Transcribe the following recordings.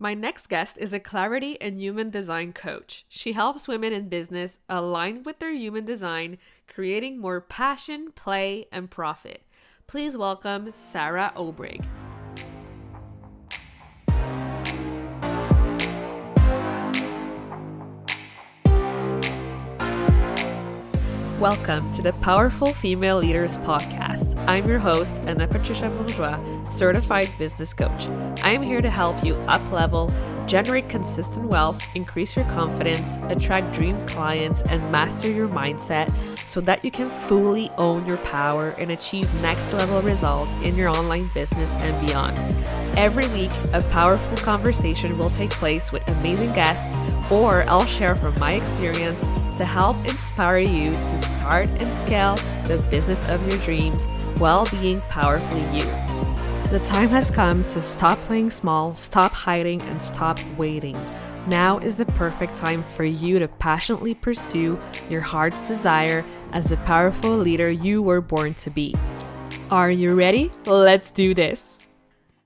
My next guest is a clarity and human design coach. She helps women in business align with their human design, creating more passion, play, and profit. Please welcome Sarah Obrig. Welcome to the Powerful Female Leaders Podcast. I'm your host, Anna Patricia Bourgeois, certified business coach. I am here to help you up-level, generate consistent wealth, increase your confidence, attract dream clients, and master your mindset so that you can fully own your power and achieve next-level results in your online business and beyond. Every week, a powerful conversation will take place with amazing guests, or I'll share from my experience to help inspire you to start and scale the business of your dreams while being powerfully you. The time has come to stop playing small, stop hiding, and stop waiting. Now is the perfect time for you to passionately pursue your heart's desire as the powerful leader you were born to be. Are you ready? Let's do this.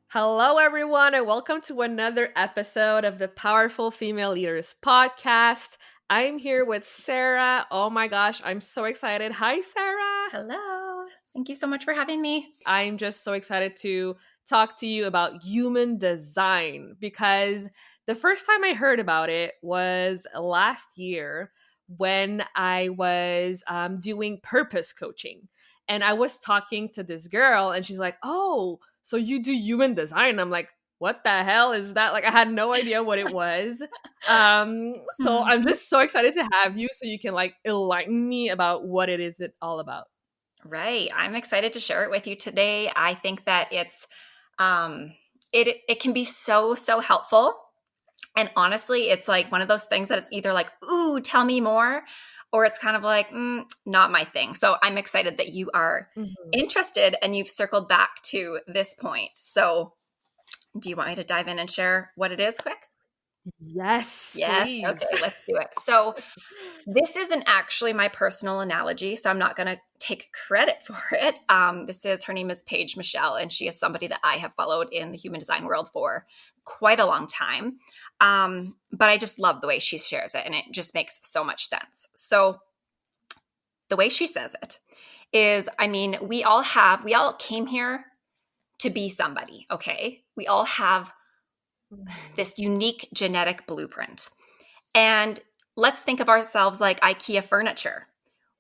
Hello, everyone, and welcome to another episode of the Powerful Female Leaders Podcast. I'm here with Sarah. Oh my gosh, I'm so excited. Hi, Sarah. Hello. Thank you so much for having me. I'm just so excited to talk to you about human design because the first time I heard about it was last year when I was doing purpose coaching. And I was talking to this girl and she's like, oh, so you do human design? I'm like, what the hell is that? Like, I had no idea what it was. So I'm just so excited to have you so you can like enlighten me about what it is all about. Right. I'm excited to share it with you today. I think that it's it can be so helpful. And honestly, it's like one of those things that it's either like, ooh, tell me more, or it's kind of like, not my thing. So I'm excited that you are interested and you've circled back to this point. So do you want me to dive in and share what it is quick? Yes, Yes. please. Okay, let's do it. So this isn't actually my personal analogy, so I'm not going to take credit for it. Her name is Paige Michelle, and she is somebody that I have followed in the human design world for quite a long time. But I just love the way she shares it, and it just makes so much sense. So the way she says it is, I mean, we all came here to be somebody, okay? We all have this unique genetic blueprint. And let's think of ourselves like IKEA furniture.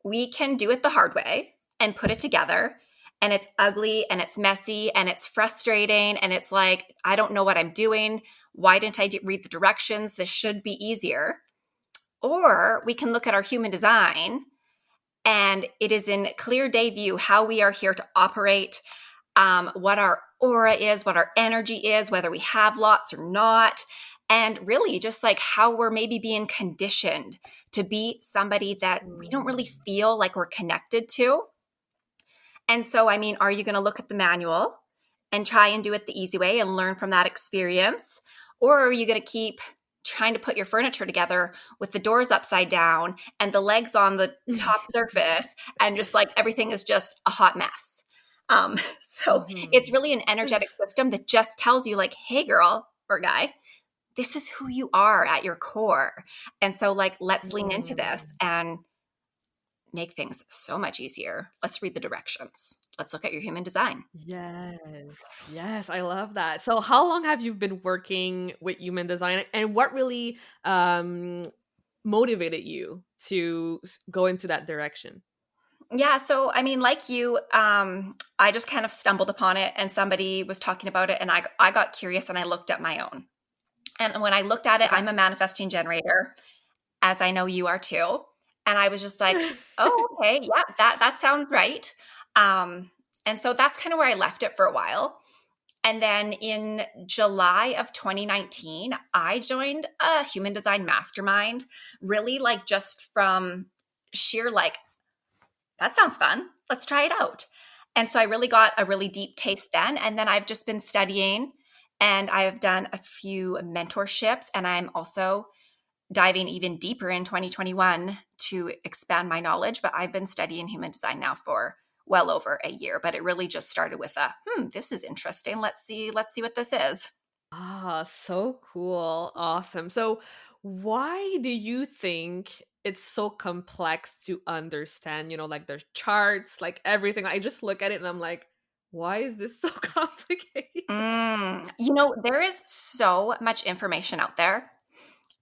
We can do it the hard way and put it together, and it's ugly and it's messy and it's frustrating and it's like, I don't know what I'm doing. Why didn't I read the directions? This should be easier. Or we can look at our human design, and it is in clear day view how we are here to operate, what our aura is, what our energy is, whether we have lots or not. And really just like how we're maybe being conditioned to be somebody that we don't really feel like we're connected to. And so, I mean, are you going to look at the manual and try and do it the easy way and learn from that experience? Or are you going to keep trying to put your furniture together with the doors upside down and the legs on the top surface and just like everything is just a hot mess? It's really an energetic system that just tells you like, hey, girl or guy, this is who you are at your core. And so like, let's lean into this and make things so much easier. Let's read the directions. Let's look at your human design. Yes, I love that. So how long have you been working with human design, and what really motivated you to go into that direction? Yeah. So, I mean, like you, I just kind of stumbled upon it and somebody was talking about it and I got curious and I looked at my own. And when I looked at it, I'm a manifesting generator, as I know you are too. And I was just like, oh, okay, yeah, that sounds right. And so that's kind of where I left it for a while. And then in July of 2019, I joined a human design mastermind, really like just from sheer like, that sounds fun. Let's try it out. And so I really got a really deep taste then. And then I've just been studying and I've done a few mentorships, and I'm also diving even deeper in 2021 to expand my knowledge. But I've been studying human design now for well over a year, but it really just started with this is interesting. Let's see what this is. Ah, so cool. Awesome. So, why do you think it's so complex to understand? Like there's charts, like everything. I just look at it and I'm like, why is this so complicated? There is so much information out there.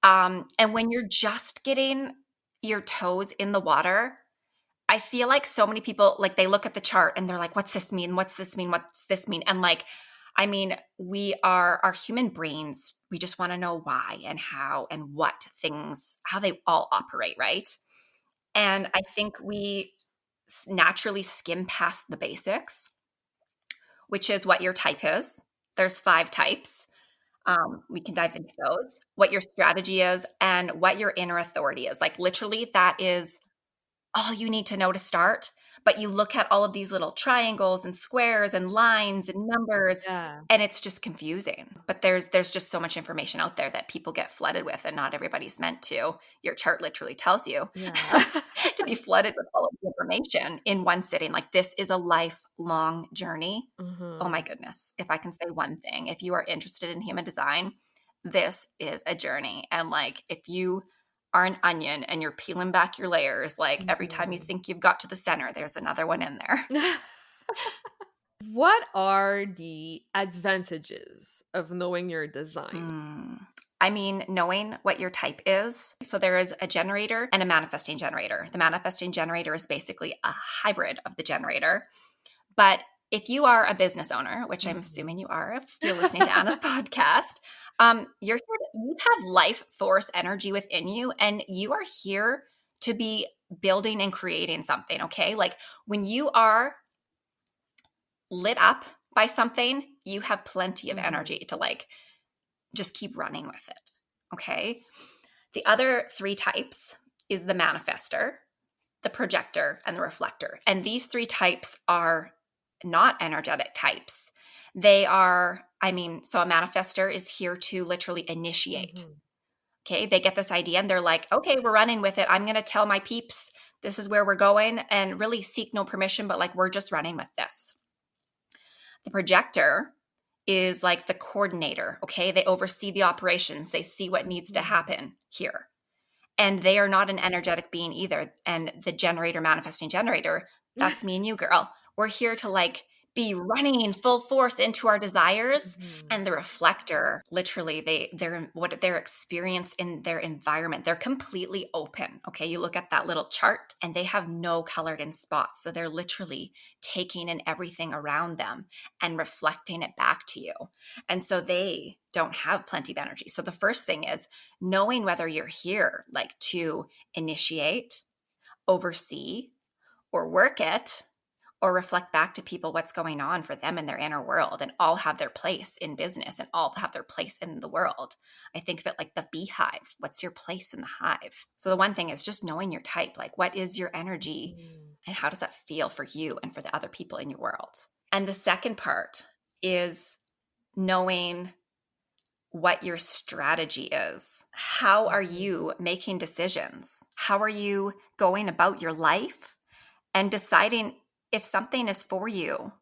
And when you're just getting your toes in the water, I feel like so many people, like, they look at the chart and they're like, what's this mean? What's this mean? What's this mean? And like, I mean, we are our human brains. We just want to know why and how and what things, how they all operate, right? And I think we naturally skim past the basics, which is what your type is. There's 5 types. We can dive into those, what your strategy is, and what your inner authority is. Like, literally, that is all you need to know to start. But you look at all of these little triangles and squares and lines and numbers, Yeah. and it's just confusing. But there's just so much information out there that people get flooded with, and not everybody's meant to. Your chart literally tells you Yeah. to be flooded with all of the information in one sitting. Like, this is a lifelong journey. Oh my Mhm. goodness. If I can say one thing, if you are interested in human design, this is a journey. And like, if you are an onion and you're peeling back your layers, like every time you Mhm. think you've got to the center, there's another one in there. What are the advantages of knowing your design? Mm. I mean, knowing what your type is. So there is a generator and a manifesting generator. The manifesting generator is basically a hybrid of the generator. But if you are a business owner, which I'm Mhm. assuming you are if you're listening to Anna's podcast, you have life force energy within you, and you are here to be building and creating something. Okay. Like, when you are lit up by something, you have plenty of Mhm. energy to like just keep running with it. Okay. The other 3 types is the manifester, the projector, and the reflector. And these 3 types are not energetic types. They are, I mean, so a manifester is here to literally initiate. Mhm. Okay. They get this idea and they're like, okay, we're running with it. I'm going to tell my peeps this is where we're going, and really seek no permission, but like, we're just running with this. The projector is like the coordinator. Okay. They oversee the operations, they see what needs to Mhm. happen here. And they are not an energetic being either. And the generator, manifesting generator, that's me and you, girl. We're here to like be running full force into our desires. Mhm. And the reflector, literally, they're what their experience in their environment, they're completely open. Okay. You look at that little chart and they have no colored in spots. So they're literally taking in everything around them and reflecting it back to you. And so they don't have plenty of energy. So the first thing is knowing whether you're here like to initiate, oversee, or work it, or reflect back to people what's going on for them in their inner world, and all have their place in business and all have their place in the world. I think of it like the beehive. What's your place in the hive? So the one thing is just knowing your type, like, what is your energy Mhm. and how does that feel for you and for the other people in your world? And the second part is knowing what your strategy is. How are Mhm. you making decisions? How are you going about your life and deciding if something is for you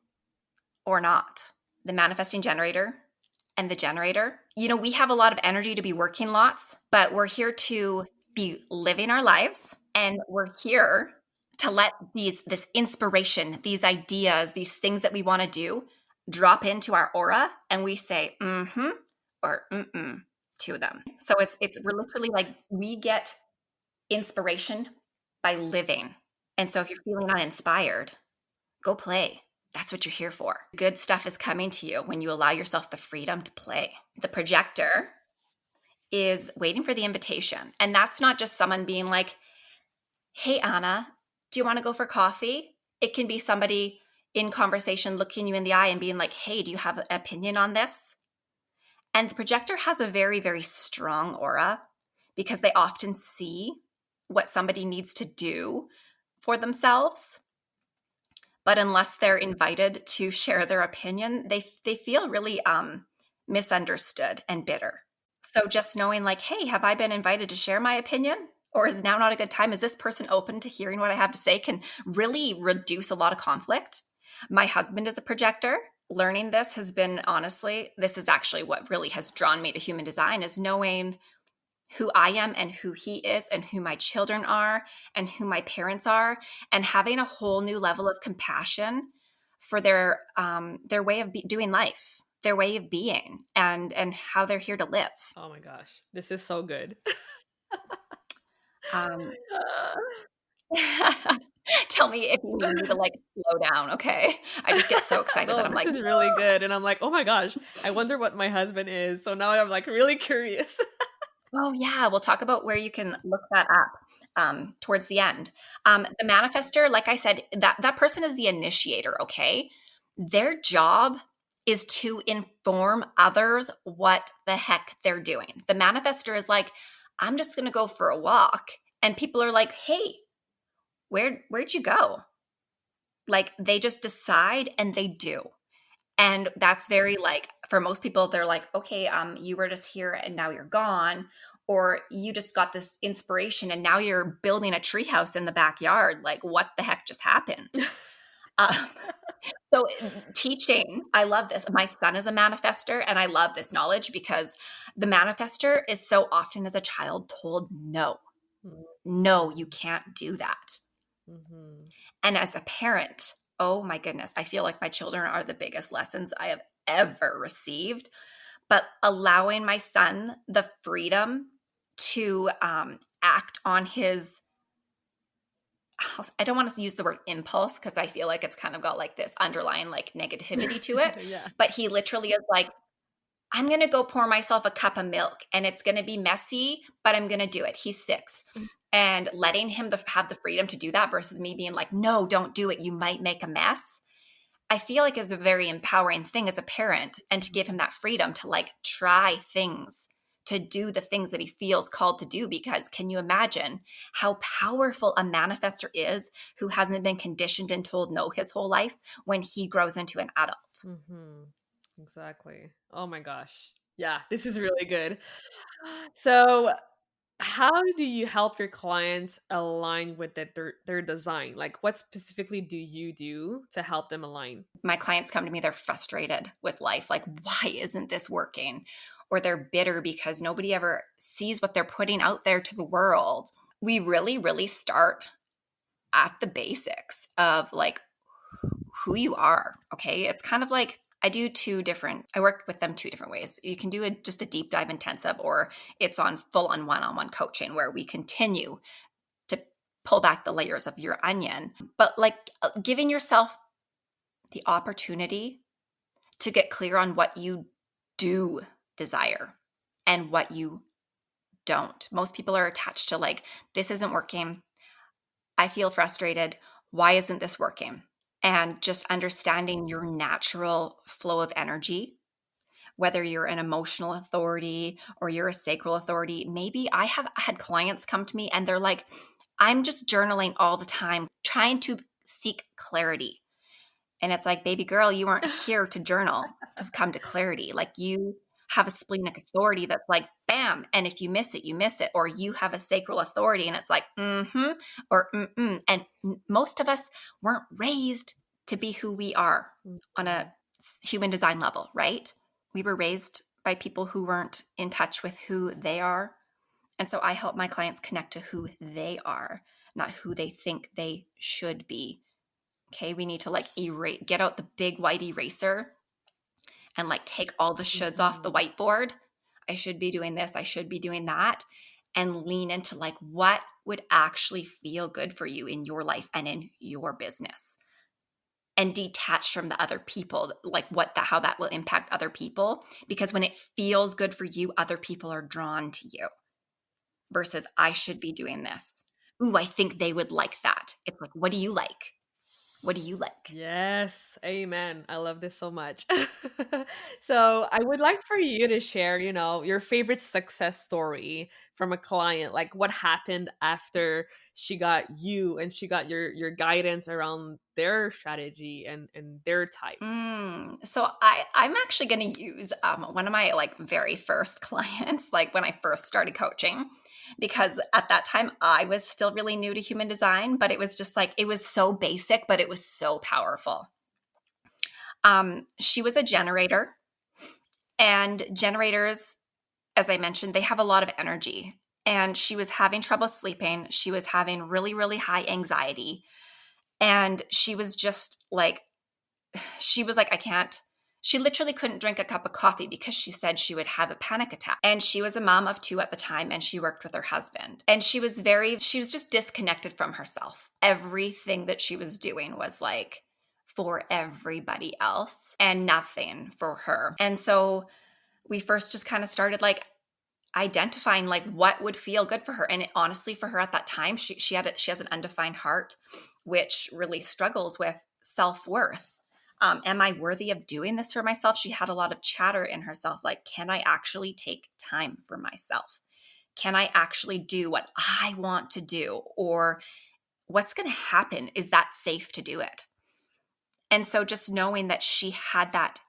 or not? The manifesting generator and the generator, we have a lot of energy to be working lots, but we're here to be living our lives, and we're here to let this inspiration, these ideas, these things that we want to do drop into our aura, and we say mm-hmm or mm-mm to them. So we're literally like, we get inspiration by living. And so if you're feeling uninspired, go play. That's what you're here for. Good stuff is coming to you when you allow yourself the freedom to play. The projector is waiting for the invitation. And that's not just someone being like, hey, Anna, do you want to go for coffee? It can be somebody in conversation looking you in the eye and being like, hey, do you have an opinion on this? And the projector has a very, very strong aura because they often see what somebody needs to do for themselves. But unless they're invited to share their opinion, they feel really misunderstood and bitter. So just knowing like, hey, have I been invited to share my opinion? Or is now not a good time? Is this person open to hearing what I have to say? Can really reduce a lot of conflict. My husband is a projector. learning this has been, honestly, this is actually what really has drawn me to human design, is knowing who I am and who he is and who my children are and who my parents are, and having a whole new level of compassion for their way of doing life, their way of being, and how they're here to live. Oh my gosh, this is so good. Um, tell me if you need me to like slow down, okay? I just get so excited that No, I'm this like, is really good. And I'm like, oh my gosh, I wonder what my husband is. So now I'm like really curious. oh yeah, we'll talk about where you can look that up towards the end. The manifester, like I said, that person is the initiator. Okay, their job is to inform others what the heck they're doing. The manifester is like, I'm just going to go for a walk, and people are like, hey, where'd you go? Like they just decide and they do. And that's very like, for most people, they're like, okay, you were just here and now you're gone. Or you just got this inspiration and now you're building a treehouse in the backyard. Like, what the heck just happened? Um, so, teaching, I love this. My son is a manifester, and I love this knowledge because the manifester is so often as a child told, no, no, you can't do that. Mm-hmm. And as a parent, oh my goodness, I feel like my children are the biggest lessons I have ever received. But allowing my son the freedom to act on his, I don't want to use the word impulse because I feel like it's kind of got like this underlying like negativity to it. Yeah. But he literally is like, I'm going to go pour myself a cup of milk and it's going to be messy, but I'm going to do it. He's 6. And letting him have the freedom to do that versus me being like, no, don't do it. You might make a mess. I feel like is a very empowering thing as a parent, and to give him that freedom to like try things, to do the things that he feels called to do. Because can you imagine how powerful a manifestor is who hasn't been conditioned and told no his whole life when he grows into an adult? Mm-hmm. Exactly. Oh my gosh. Yeah, this is really good. So, how do you help your clients align with their design? Like, what specifically do you do to help them align? My clients come to me, they're frustrated with life. Like, why isn't this working? Or they're bitter because nobody ever sees what they're putting out there to the world. We really, really start at the basics of like who you are. Okay. It's kind of like I work with them 2 different ways. You can do just a deep dive intensive, or it's on full on one-on-one coaching where we continue to pull back the layers of your onion. But like giving yourself the opportunity to get clear on what you do desire and what you don't. Most people are attached to like, this isn't working. I feel frustrated. Why isn't this working? And just understanding your natural flow of energy, whether you're an emotional authority or you're a sacral authority. Maybe I have had clients come to me and they're like, I'm just journaling all the time, trying to seek clarity. And it's like, baby girl, you weren't here to journal to come to clarity. Like you have a splenic authority that's like, bam. And if you miss it, you miss it. Or you have a sacral authority and it's like, mm-hmm, or mm-mm. And most of us weren't raised to be who we are on a human design level, right? We were raised by people who weren't in touch with who they are. And so I help my clients connect to who they are, not who they think they should be. Okay, we need to like get out the big white eraser and like take all the shoulds off the whiteboard. I should be doing this, I should be doing that, and lean into like what would actually feel good for you in your life and in your business. And detach from the other people, like how that will impact other people. Because when it feels good for you, other people are drawn to you. Versus I should be doing this. Ooh, I think they would like that. It's like, what do you like? What do you like? Yes, amen. I love this so much. So, I would like for you to share, your favorite success story from a client. Like what happened after she got you and she got your guidance around their strategy and their type. So I'm actually going to use one of my like very first clients, like when I first started coaching, because at that time I was still really new to human design, but it was just like, it was so basic, but it was so powerful. She was a generator, and generators, as I mentioned, they have a lot of energy. And she was having trouble sleeping. She was having really, really high anxiety. And she was like, I can't. She literally couldn't drink a cup of coffee because she said she would have a panic attack. And she was a mom of 2 at the time, and she worked with her husband. And she was just disconnected from herself. Everything that she was doing was like for everybody else and nothing for her. And so we first just kind of started like identifying like what would feel good for her. And honestly, for her at that time, she has an undefined heart, which really struggles with self-worth. Am I worthy of doing this for myself? She had a lot of chatter in herself, like, can I actually take time for myself? Can I actually do what I want to do? Or what's going to happen? Is that safe to do it? And so just knowing that she had that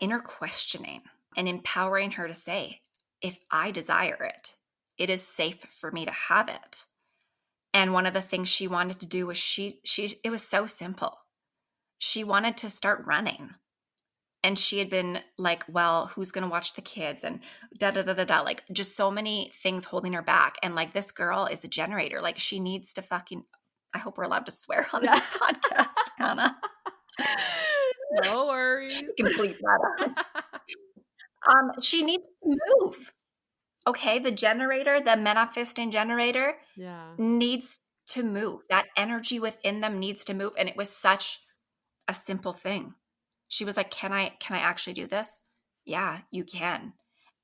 inner questioning and empowering her to say, if I desire it, it is safe for me to have it. And one of the things she wanted to do was it was so simple. She wanted to start running. And she had been like, well, who's going to watch the kids? And da da da da da. Like, just so many things holding her back. And like, this girl is a generator. Like, she needs to fucking, I hope we're allowed to swear on this podcast, Anna. No worries. Complete that out. She needs to move. Okay, the generator, the manifesting generator, needs to move. That energy within them needs to move. And it was such a simple thing. She was like, can I actually do this? Yeah, you can.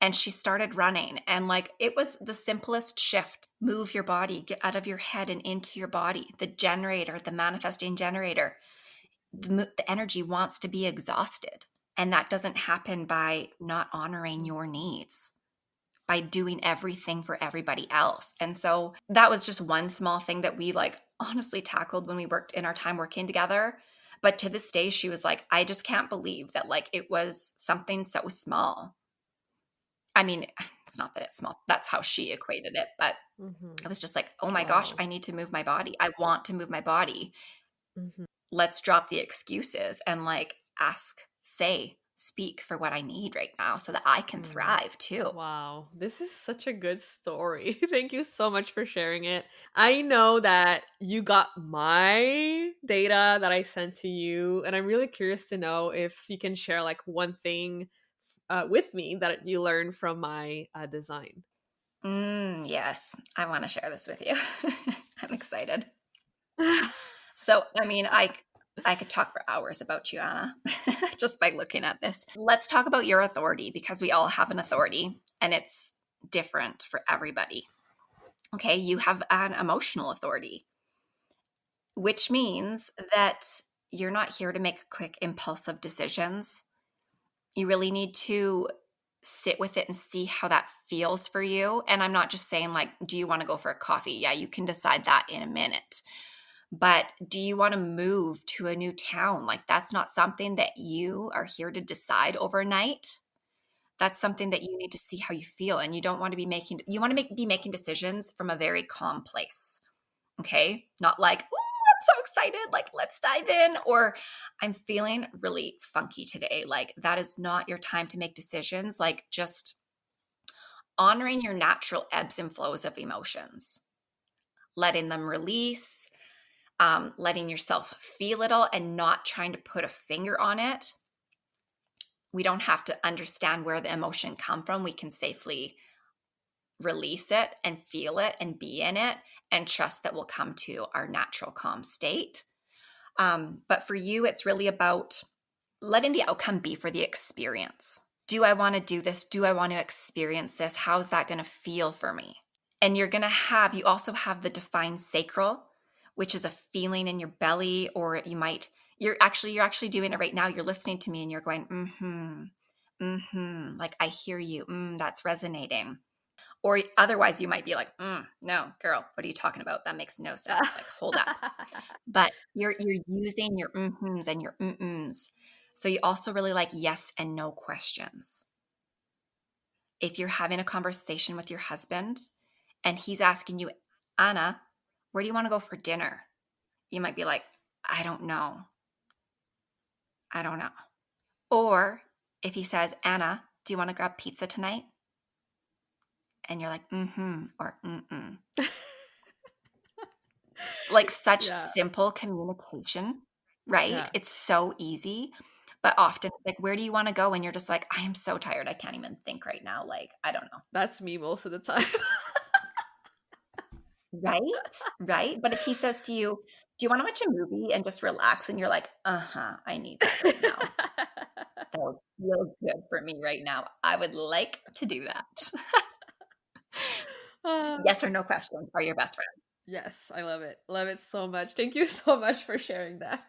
And she started running. And like, it was the simplest shift. Move your body, get out of your head and into your body. The generator, the manifesting generator, the energy wants to be exhausted. And that doesn't happen by not honoring your needs, by doing everything for everybody else. And so that was just one small thing that we like honestly tackled when we worked in our time working together. But to this day, she was like, I just can't believe that like it was something so small. I mean, it's not that it's small. That's how she equated it. But it was just like, oh my gosh, I need to move my body. I want to move my body. Let's drop the excuses and like speak for what I need right now so that I can thrive too. Wow, this is such a good story. Thank you so much for sharing it. I know that you got my data that I sent to you, and I'm really curious to know if you can share like one thing with me that you learned from my design. Yes, I want to share this with you. I'm excited. So, I mean, I could talk for hours about you, Anna, just by looking at this. Let's talk about your authority, because we all have an authority and it's different for everybody. Okay, you have an emotional authority, which means that you're not here to make quick, impulsive decisions. You really need to sit with it and see how that feels for you. And I'm not just saying, like, do you want to go for a coffee? Yeah, you can decide that in a minute. But do you want to move to a new town? Like, that's not something that you are here to decide overnight. That's something that you need to see how you feel. And you don't want to be be making decisions from a very calm place. Okay. Not like, ooh, I'm so excited. Like, let's dive in. Or I'm feeling really funky today. Like, that is not your time to make decisions. Like, just honoring your natural ebbs and flows of emotions, letting them release, letting yourself feel it all and not trying to put a finger on it. We don't have to understand where the emotion come from. We can safely release it and feel it and be in it and trust that we'll come to our natural calm state. But for you, it's really about letting the outcome be for the experience. Do I want to do this? Do I want to experience this? How's that going to feel for me? And you also have the defined sacral, which is a feeling in your belly, or you're actually doing it right now. You're listening to me and you're going, like, I hear you. That's resonating. Or otherwise you might be like, no, girl, what are you talking about? That makes no sense. Like, hold up. But you're using your mm-hms and your mm-ms. So you also really like yes and no questions. If you're having a conversation with your husband and he's asking you, Anna, where do you want to go for dinner? You might be like, I don't know. Or if he says, Anna, do you want to grab pizza tonight? And you're like, mm-hmm, or mm-mm. Like such Yeah. simple communication, right? Yeah. It's so easy. But often it's like, where do you want to go? And you're just like, I am so tired. I can't even think right now. Like, I don't know. That's me most of the time. Right? Right? But if he says to you, do you want to watch a movie and just relax? And you're like, uh-huh, I need that right now. That would feel good for me right now. I would like to do that. Yes or no questions are your best friend. Yes, I love it. Love it so much. Thank you so much for sharing that.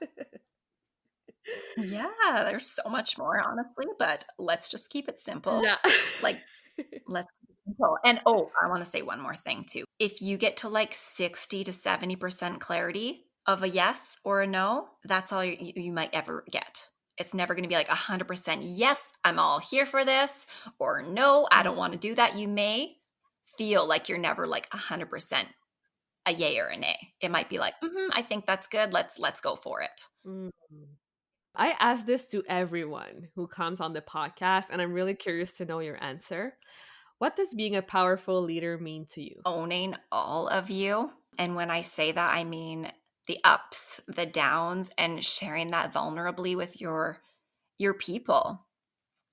Yeah, there's so much more, honestly, but let's just keep it simple. Yeah. Like, let's keep it simple. And oh, I want to say one more thing too. If you get to like 60 to 70% clarity of a yes or a no, that's all you might ever get. It's never going to be like 100% yes, I'm all here for this, or no, I don't want to do that. You may feel like you're never like 100% a yay or a nay. It might be like, I think that's good. Let's go for it. Mm. I ask this to everyone who comes on the podcast, and I'm really curious to know your answer. What does being a powerful leader mean to you? Owning all of you. And when I say that, I mean the ups, the downs, and sharing that vulnerably with your people.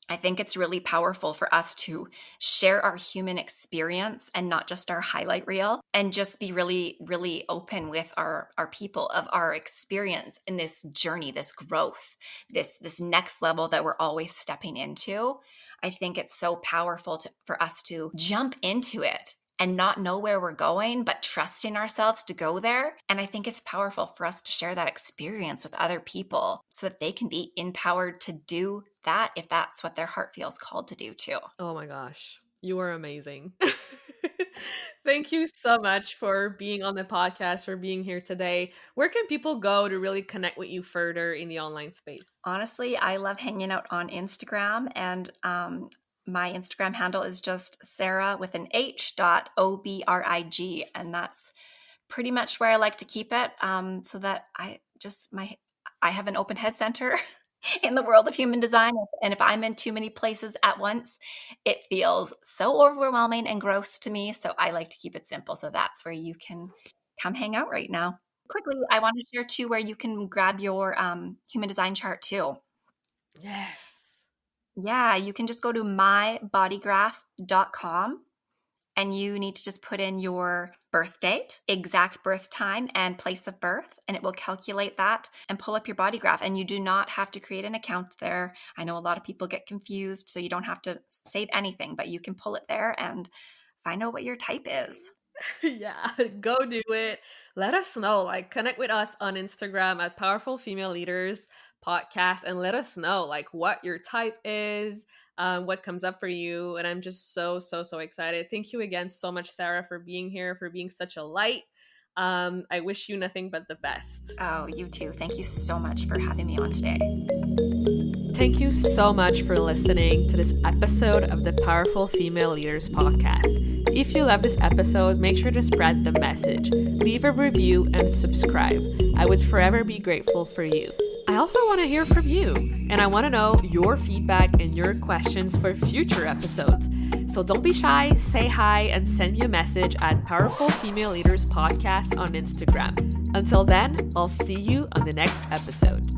I think it's really powerful for us to share our human experience and not just our highlight reel, and just be really, really open with our people of our experience in this journey, this growth, this next level that we're always stepping into. I think it's so powerful for us to jump into it and not know where we're going, but trusting ourselves to go there. And I think it's powerful for us to share that experience with other people so that they can be empowered to do that if that's what their heart feels called to do too. Oh my gosh, you are amazing. Thank you so much for being on the podcast, for being here today. Where can people go to really connect with you further in the online space? Honestly, I love hanging out on Instagram, and my Instagram handle is just Sarah with an H.Obrig, and that's pretty much where I like to keep it, so that I have an open head center in the world of human design, and if I'm in too many places at once, it feels so overwhelming and gross to me. So I like to keep it simple. So that's where you can come hang out right now. Quickly, I want to share too where you can grab your human design chart too. Yes. Yeah, you can just go to mybodygraph.com, and you need to just put in your birth date, exact birth time, and place of birth, and it will calculate that and pull up your body graph. And you do not have to create an account there. I know a lot of people get confused, so you don't have to save anything, but you can pull it there and find out what your type is. Yeah, go do it. Let us know. Like, connect with us on Instagram at Powerful Female Leaders Podcast, and let us know like what your type is, what comes up for you. And I'm just so excited. Thank you again so much, Sarah, for being here, for being such a light. I wish you nothing but the best. Oh, you too. Thank you so much for having me on today. Thank you so much for listening to this episode of the Powerful Female Leaders Podcast. If you love this episode, make sure to spread the message, leave a review, and subscribe. I would forever be grateful for you. I also want to hear from you, and I want to know your feedback and your questions for future episodes. So don't be shy, say hi, and send me a message at Powerful Female Leaders Podcast on Instagram. Until then, I'll see you on the next episode.